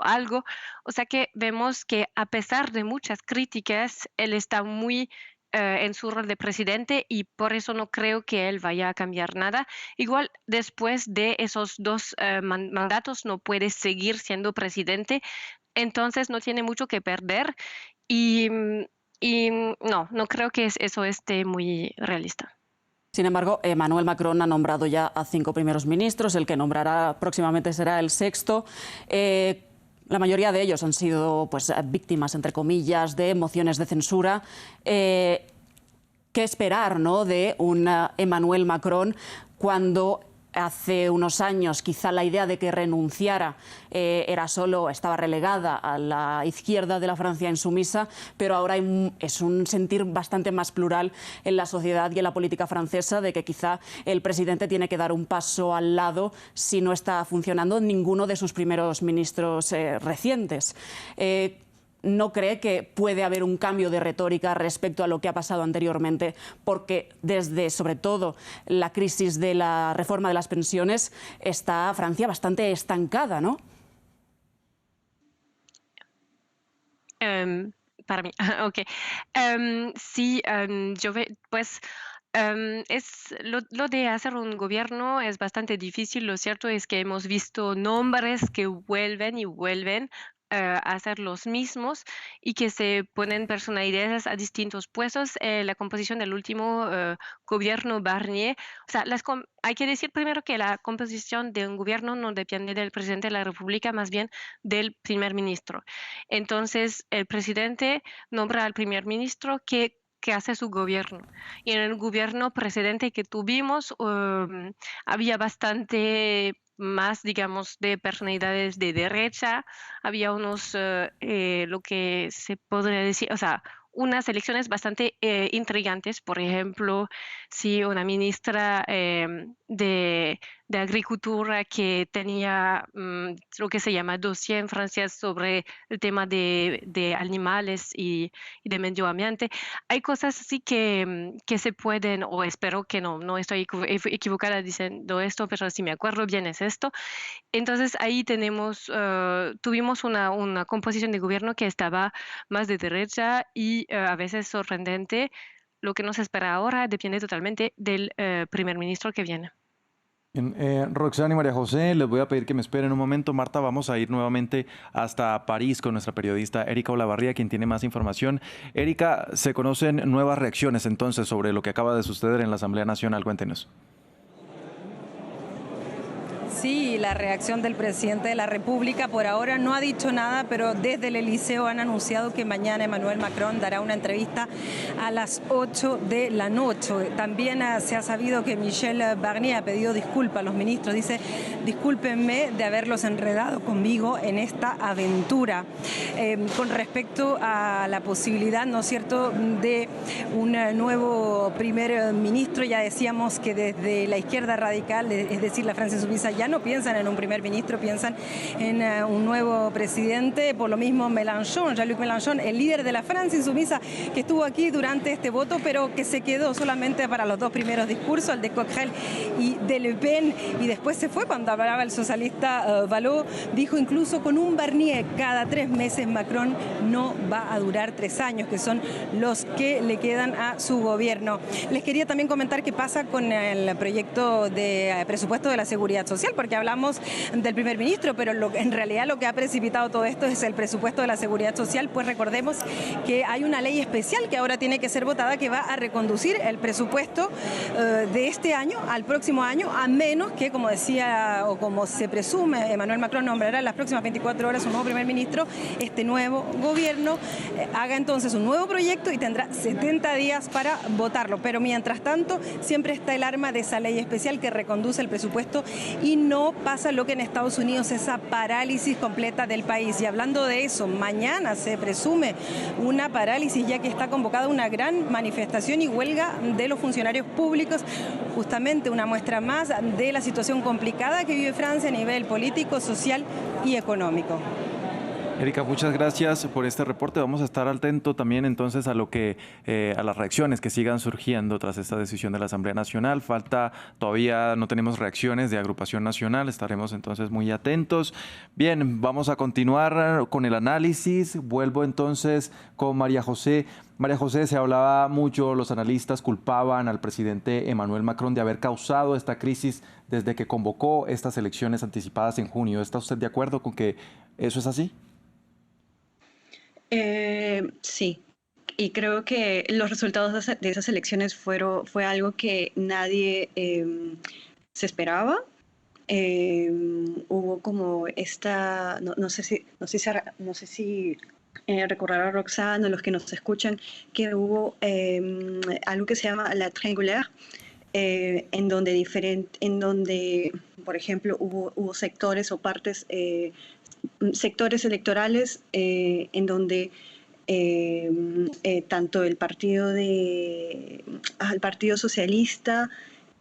algo. O sea que vemos que a pesar de muchas críticas, él está muy en su rol de presidente y por eso no creo que él vaya a cambiar nada. Igual después de esos dos mandatos no puede seguir siendo presidente, entonces no tiene mucho que perder y, no creo que eso esté muy realista. Sin embargo, Emmanuel Macron ha nombrado ya a 5 primeros ministros, el que nombrará próximamente será el 6º. La mayoría de ellos han sido pues, víctimas, entre comillas, de mociones de censura. ¿Qué esperar, ¿no?, de un Emmanuel Macron cuando hace unos años quizá la idea de que renunciara estaba relegada a la izquierda de la Francia insumisa, pero ahora es un sentir bastante más plural en la sociedad y en la política francesa de que quizá el presidente tiene que dar un paso al lado si no está funcionando ninguno de sus primeros ministros recientes? ¿No cree que puede haber un cambio de retórica respecto a lo que ha pasado anteriormente? Porque desde, sobre todo, la crisis de la reforma de las pensiones, está Francia bastante estancada, ¿no? Para mí, ok. Sí, yo veo, pues... lo de hacer un gobierno es bastante difícil. Lo cierto es que hemos visto nombres que vuelven y vuelven a ser los mismos y que se ponen personalidades a distintos puestos. La composición del último gobierno Barnier, o sea, hay que decir primero que la composición de un gobierno no depende del presidente de la República, más bien del primer ministro. Entonces, el presidente nombra al primer ministro que hace su gobierno. Y en el gobierno precedente que tuvimos había bastante más, digamos, de personalidades de derecha, había unos, lo que se podría decir, o sea, unas elecciones bastante intrigantes. Por ejemplo, si una ministra de Agricultura que tenía lo que se llama dossier en Francia sobre el tema de animales y de medio ambiente. Hay cosas así que se pueden, o espero que no estoy equivocada diciendo esto, pero si me acuerdo bien es esto. Entonces ahí tuvimos una composición de gobierno que estaba más de derecha y a veces sorprendente. Lo que nos espera ahora depende totalmente del primer ministro que viene. Roxana y María José, les voy a pedir que me esperen un momento. Marta, vamos a ir nuevamente hasta París con nuestra periodista Erika Olavarría, quien tiene más información. Erika, ¿se conocen nuevas reacciones entonces sobre lo que acaba de suceder en la Asamblea Nacional? Cuéntenos. Sí, la reacción del presidente de la República por ahora no ha dicho nada, pero desde el Elíseo han anunciado que mañana Emmanuel Macron dará una entrevista a las 8 de la noche. También se ha sabido que Michel Barnier ha pedido disculpas a los ministros. Dice, discúlpenme de haberlos enredado conmigo en esta aventura. Con respecto a la posibilidad, ¿no es cierto?, de un nuevo primer ministro, ya decíamos que desde la izquierda radical, es decir, la Francia insumisa, ya no piensan en un primer ministro, piensan en un nuevo presidente. Por lo mismo Mélenchon, Jean-Luc Mélenchon, el líder de la Francia insumisa, que estuvo aquí durante este voto, pero que se quedó solamente para los dos primeros discursos, el de Coquerel y de Le Pen, y después se fue. Cuando hablaba el socialista Valot, dijo incluso con un Barnier cada 3 meses Macron no va a durar 3 años, que son los que le quedan a su gobierno. Les quería también comentar qué pasa con el proyecto de presupuesto de la Seguridad Social, porque hablamos del primer ministro, pero en realidad lo que ha precipitado todo esto es el presupuesto de la Seguridad Social. Pues recordemos que hay una ley especial que ahora tiene que ser votada, que va a reconducir el presupuesto de este año al próximo año, a menos que, como decía o como se presume, Emmanuel Macron nombrará en las próximas 24 horas un nuevo primer ministro. Este nuevo gobierno haga entonces un nuevo proyecto y tendrá 70 días para votarlo. Pero mientras tanto, siempre está el arma de esa ley especial que reconduce el presupuesto y no pasa lo que en Estados Unidos, esa parálisis completa del país. Y hablando de eso, mañana se presume una parálisis, ya que está convocada una gran manifestación y huelga de los funcionarios públicos, justamente una muestra más de la situación complicada que vive Francia a nivel político, social y económico. Erika, muchas gracias por este reporte. Vamos a estar atentos también entonces a lo que a las reacciones que sigan surgiendo tras esta decisión de la Asamblea Nacional. Todavía no tenemos reacciones de Agrupación Nacional, estaremos entonces muy atentos. Bien, vamos a continuar con el análisis. Vuelvo entonces con María José. María José, se hablaba mucho, los analistas culpaban al presidente Emmanuel Macron de haber causado esta crisis desde que convocó estas elecciones anticipadas en junio. ¿Está usted de acuerdo con que eso es así? Sí, y creo que los resultados de esas elecciones fue algo que nadie se esperaba. Hubo como no sé si recordará Roxana, los que nos escuchan, que hubo algo que se llama la triangulaire, en donde, por ejemplo, hubo sectores o partes, sectores electorales en donde tanto el Partido Socialista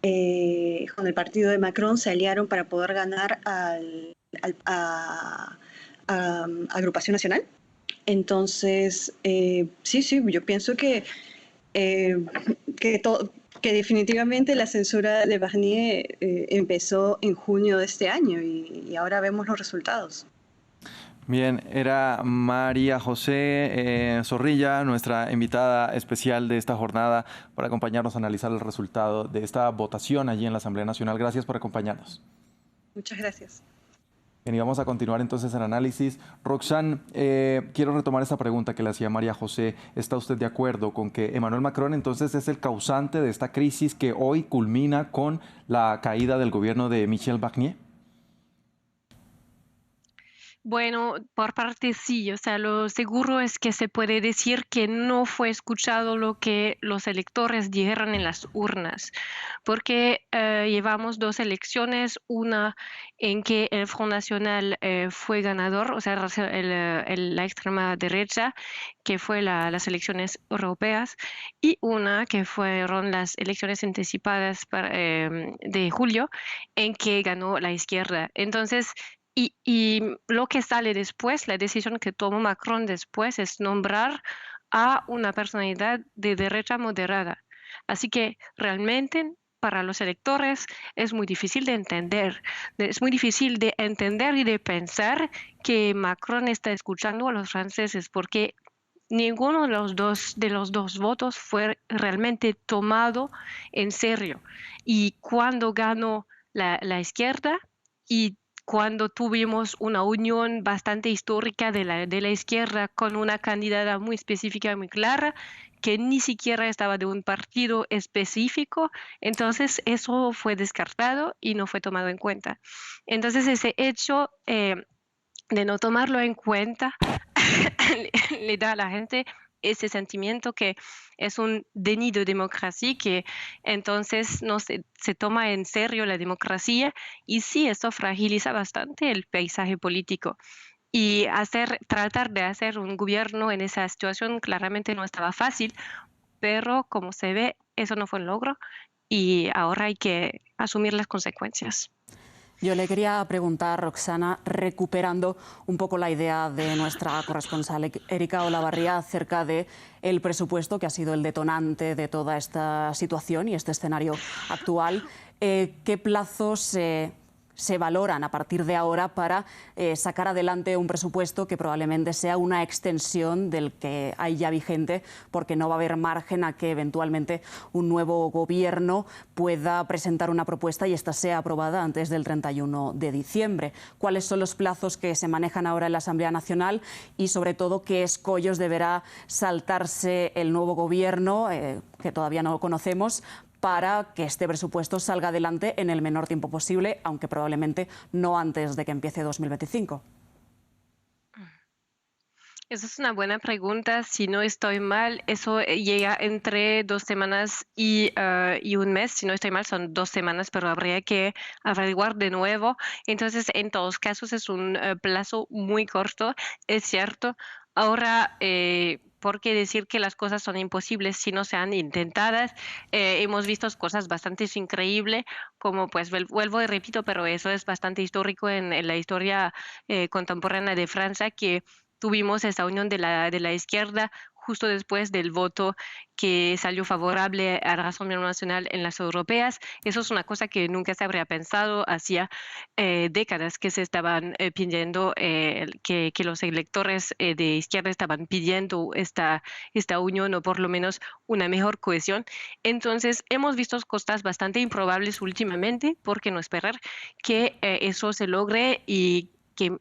con el partido de Macron se aliaron para poder ganar a Agrupación Nacional. Entonces, sí, yo pienso que definitivamente la censura de Barnier empezó en junio de este año y ahora vemos los resultados. Bien, era María José Zorrilla, nuestra invitada especial de esta jornada, para acompañarnos a analizar el resultado de esta votación allí en la Asamblea Nacional. Gracias por acompañarnos. Muchas gracias. Bien, y vamos a continuar entonces el análisis. Roxane, quiero retomar esta pregunta que le hacía María José. ¿Está usted de acuerdo con que Emmanuel Macron entonces es el causante de esta crisis que hoy culmina con la caída del gobierno de Michel Barnier? Bueno, por parte sí, o sea, lo seguro es que se puede decir que no fue escuchado lo que los electores dijeron en las urnas, porque llevamos dos elecciones, una en que el Front National fue ganador, o sea, la extrema derecha, que fue las elecciones europeas, y una que fueron las elecciones anticipadas de julio, en que ganó la izquierda. Entonces, y lo que sale después, la decisión que tomó Macron después es nombrar a una personalidad de derecha moderada. Así que realmente para los electores es muy difícil de entender. Es muy difícil de entender y de pensar que Macron está escuchando a los franceses, porque ninguno de los dos votos fue realmente tomado en serio. Y cuando ganó la izquierda y cuando tuvimos una unión bastante histórica de la izquierda con una candidata muy específica, muy clara, que ni siquiera estaba de un partido específico, entonces eso fue descartado y no fue tomado en cuenta. Entonces ese hecho de no tomarlo en cuenta le da a la gente ese sentimiento que es un déni de democracia, que entonces no se toma en serio la democracia, y sí, esto fragiliza bastante el paisaje político. Y tratar de hacer un gobierno en esa situación claramente no estaba fácil, pero como se ve, eso no fue un logro y ahora hay que asumir las consecuencias. Yo le quería preguntar, Roxana, recuperando un poco la idea de nuestra corresponsal Erika Olavarría acerca del presupuesto, que ha sido el detonante de toda esta situación y este escenario actual. ¿Qué plazos se valoran a partir de ahora para sacar adelante un presupuesto que probablemente sea una extensión del que hay ya vigente, porque no va a haber margen a que eventualmente un nuevo gobierno pueda presentar una propuesta y esta sea aprobada antes del 31 de diciembre? ¿Cuáles son los plazos que se manejan ahora en la Asamblea Nacional y, sobre todo, qué escollos deberá saltarse el nuevo gobierno, que todavía no conocemos, para que este presupuesto salga adelante en el menor tiempo posible, aunque probablemente no antes de que empiece 2025? Esa es una buena pregunta. Si no estoy mal, eso llega entre 2 semanas y un mes. Si no estoy mal, son 2 semanas, pero habría que averiguar de nuevo. Entonces, en todos casos, es un plazo muy corto, es cierto. Ahora, ¿por qué decir que las cosas son imposibles si no se han intentadas? Hemos visto cosas bastante increíbles, como pues vuelvo y repito, pero eso es bastante histórico en la historia contemporánea de Francia, que tuvimos esta unión de la izquierda justo después del voto que salió favorable a la Rassemblement Nacional en las europeas. Eso es una cosa que nunca se habría pensado hacía décadas que se estaban pidiendo, que los electores de izquierda estaban pidiendo esta unión o por lo menos una mejor cohesión. Entonces, hemos visto cosas bastante improbables últimamente, ¿por qué no esperar que eso se logre y que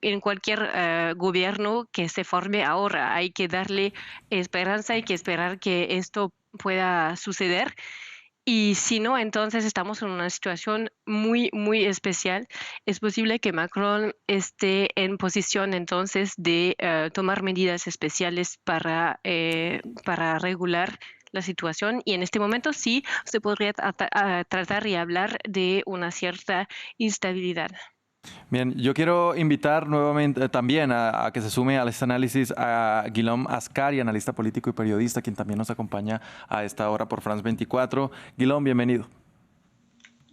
en cualquier gobierno que se forme ahora hay que darle esperanza, hay que esperar que esto pueda suceder. Y si no, entonces estamos en una situación muy, muy especial. Es posible que Macron esté en posición entonces de tomar medidas especiales para regular la situación. Y en este momento sí se podría tratar y hablar de una cierta instabilidad. Bien, yo quiero invitar nuevamente también a que se sume a este análisis a Guillaume Ascari, analista político y periodista, quien también nos acompaña a esta hora por France 24. Guillaume, bienvenido.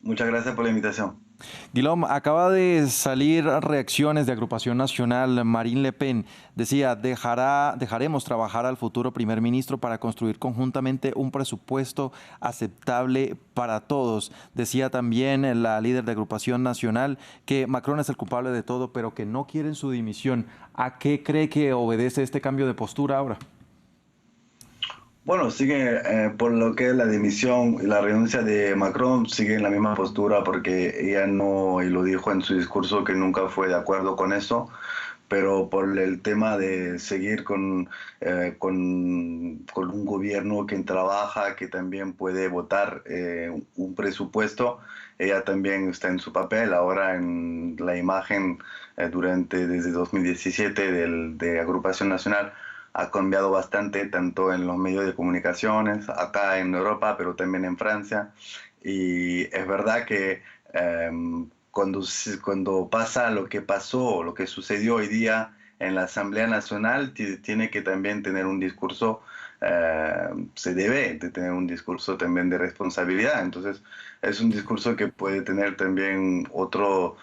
Muchas gracias por la invitación. Guillaume, acaba de salir reacciones de Agrupación Nacional. Marine Le Pen decía, dejaremos trabajar al futuro primer ministro para construir conjuntamente un presupuesto aceptable para todos. Decía también la líder de Agrupación Nacional que Macron es el culpable de todo, pero que no quieren su dimisión. ¿A qué cree que obedece este cambio de postura ahora? Bueno, sigue por lo que es la dimisión y la renuncia de Macron, sigue en la misma postura porque ella no, y lo dijo en su discurso, que nunca fue de acuerdo con eso, pero por el tema de seguir con un gobierno que trabaja, que también puede votar un presupuesto, ella también está en su papel. Ahora en la imagen desde 2017 de Agrupación Nacional ha cambiado bastante, tanto en los medios de comunicaciones, acá en Europa, pero también en Francia. Y es verdad que cuando pasa lo que pasó, lo que sucedió hoy día en la Asamblea Nacional, tiene que también tener un discurso, se debe de tener un discurso también de responsabilidad. Entonces, es un discurso que puede tener también otros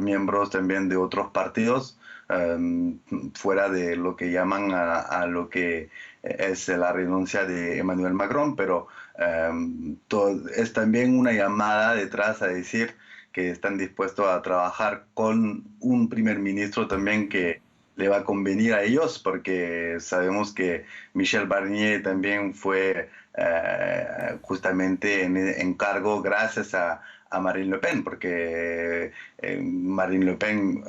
miembros también de otros partidos, fuera de lo que llaman a lo que es la renuncia de Emmanuel Macron, pero es también una llamada detrás a decir que están dispuestos a trabajar con un primer ministro también que le va a convenir a ellos, porque sabemos que Michel Barnier también fue justamente en cargo gracias a Marine Le Pen, porque Marine Le Pen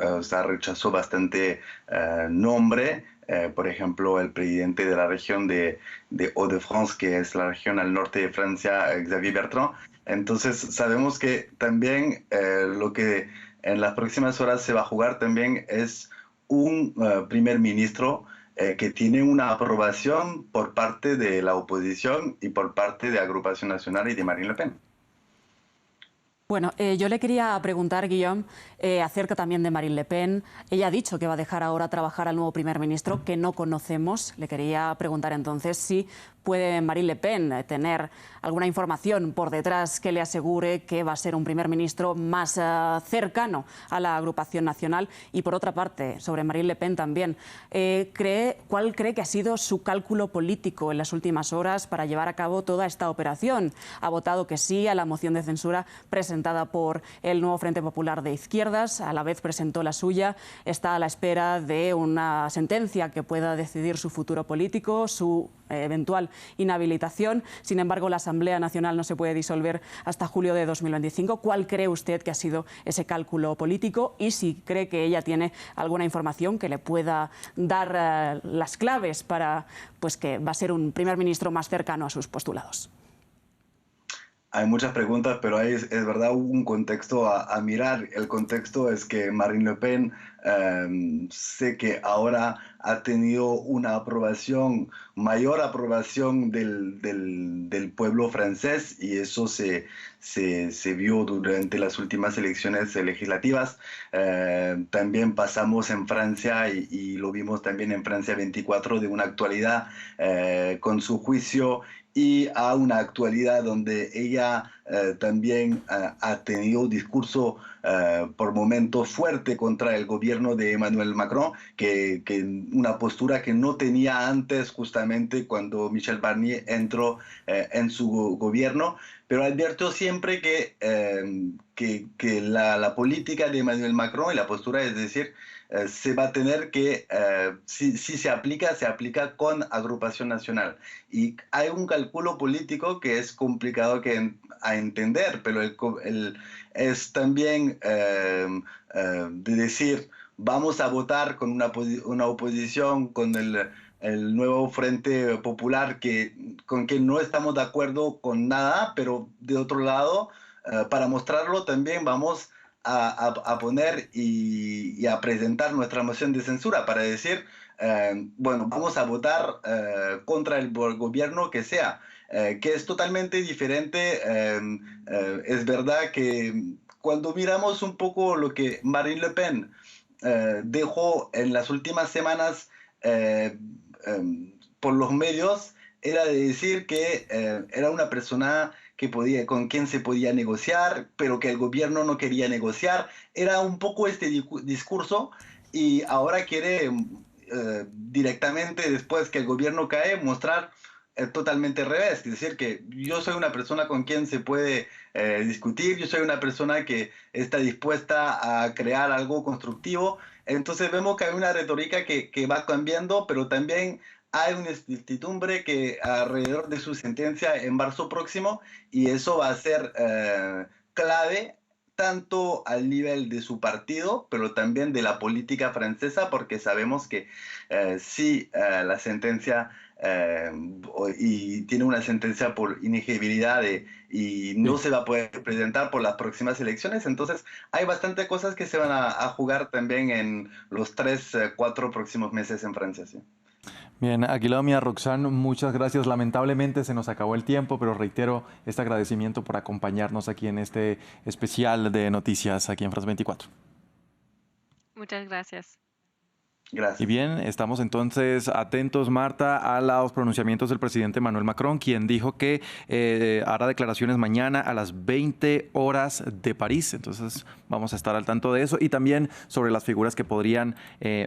rechazó bastante nombre, por ejemplo, el presidente de la región de Hauts-de-France, que es la región al norte de Francia, Xavier Bertrand. Entonces sabemos que también lo que en las próximas horas se va a jugar también es un primer ministro que tiene una aprobación por parte de la oposición y por parte de Agrupación Nacional y de Marine Le Pen. Bueno, yo le quería preguntar, Guillaume, acerca también de Marine Le Pen. Ella ha dicho que va a dejar ahora trabajar al nuevo primer ministro, que no conocemos. Le quería preguntar entonces si puede Marine Le Pen tener alguna información por detrás que le asegure que va a ser un primer ministro más cercano a la Agrupación Nacional. Y por otra parte, sobre Marine Le Pen también, ¿cuál cree que ha sido su cálculo político en las últimas horas para llevar a cabo toda esta operación? Ha votado que sí a la moción de censura presentada por el nuevo Frente Popular de Izquierdas, a la vez presentó la suya, está a la espera de una sentencia que pueda decidir su futuro político, su eventual inhabilitación. Sin embargo, la Asamblea Nacional no se puede disolver hasta julio de 2025. ¿Cuál cree usted que ha sido ese cálculo político? Y si cree que ella tiene alguna información que le pueda dar las claves para que va a ser un primer ministro más cercano a sus postulados. Hay muchas preguntas, pero hay, es verdad, un contexto a mirar. El contexto es que Marine Le Pen sé que ahora ha tenido una aprobación, mayor aprobación del pueblo francés, y eso se vio durante las últimas elecciones legislativas. También pasamos en Francia y lo vimos también en Francia 24 de una actualidad con su juicio, y a una actualidad donde ella también ha tenido un discurso por momentos fuerte contra el gobierno de Emmanuel Macron, que una postura que no tenía antes justamente cuando Michel Barnier entró en su gobierno, pero advirtió siempre que la política de Emmanuel Macron y la postura, es decir, se va a tener que, si se aplica con agrupación nacional. Y hay un cálculo político que es complicado a entender, pero es también de decir, vamos a votar con una oposición, con el nuevo Frente Popular, con quien no estamos de acuerdo con nada, pero de otro lado, para mostrarlo también vamos a poner y a presentar nuestra moción de censura para decir, bueno, vamos a votar contra el gobierno que sea, que es totalmente diferente. Es verdad que cuando miramos un poco lo que Marine Le Pen dejó en las últimas semanas por los medios, era de decir que era una persona con quien se podía negociar, pero que el gobierno no quería negociar. Era un poco este discurso, y ahora quiere directamente, después que el gobierno cae, mostrar totalmente al revés. Es decir, que yo soy una persona con quien se puede discutir, yo soy una persona que está dispuesta a crear algo constructivo. Entonces vemos que hay una retórica que va cambiando, pero también hay una incertidumbre que alrededor de su sentencia en marzo próximo, y eso va a ser clave tanto al nivel de su partido, pero también de la política francesa, porque sabemos que si la sentencia y tiene una sentencia por inegibilidad y no se va a poder presentar por las próximas elecciones, entonces hay bastantes cosas que se van a jugar también en los 3-4 próximos meses en Francia. ¿Sí? Bien, Aguilar, Roxanne, muchas gracias. Lamentablemente se nos acabó el tiempo, pero reitero este agradecimiento por acompañarnos aquí en este especial de noticias aquí en France 24. Muchas gracias. Gracias. Y bien, estamos entonces atentos, Marta, a los pronunciamientos del presidente Emmanuel Macron, quien dijo que hará declaraciones mañana a las 20 horas de París. Entonces vamos a estar al tanto de eso, y también sobre las figuras que podrían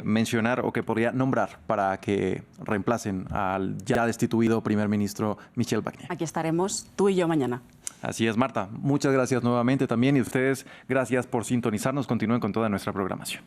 mencionar o que podría nombrar para que reemplacen al ya destituido primer ministro Michel Barnier. Aquí estaremos tú y yo mañana. Así es, Marta. Muchas gracias nuevamente también, y ustedes, gracias por sintonizarnos. Continúen con toda nuestra programación.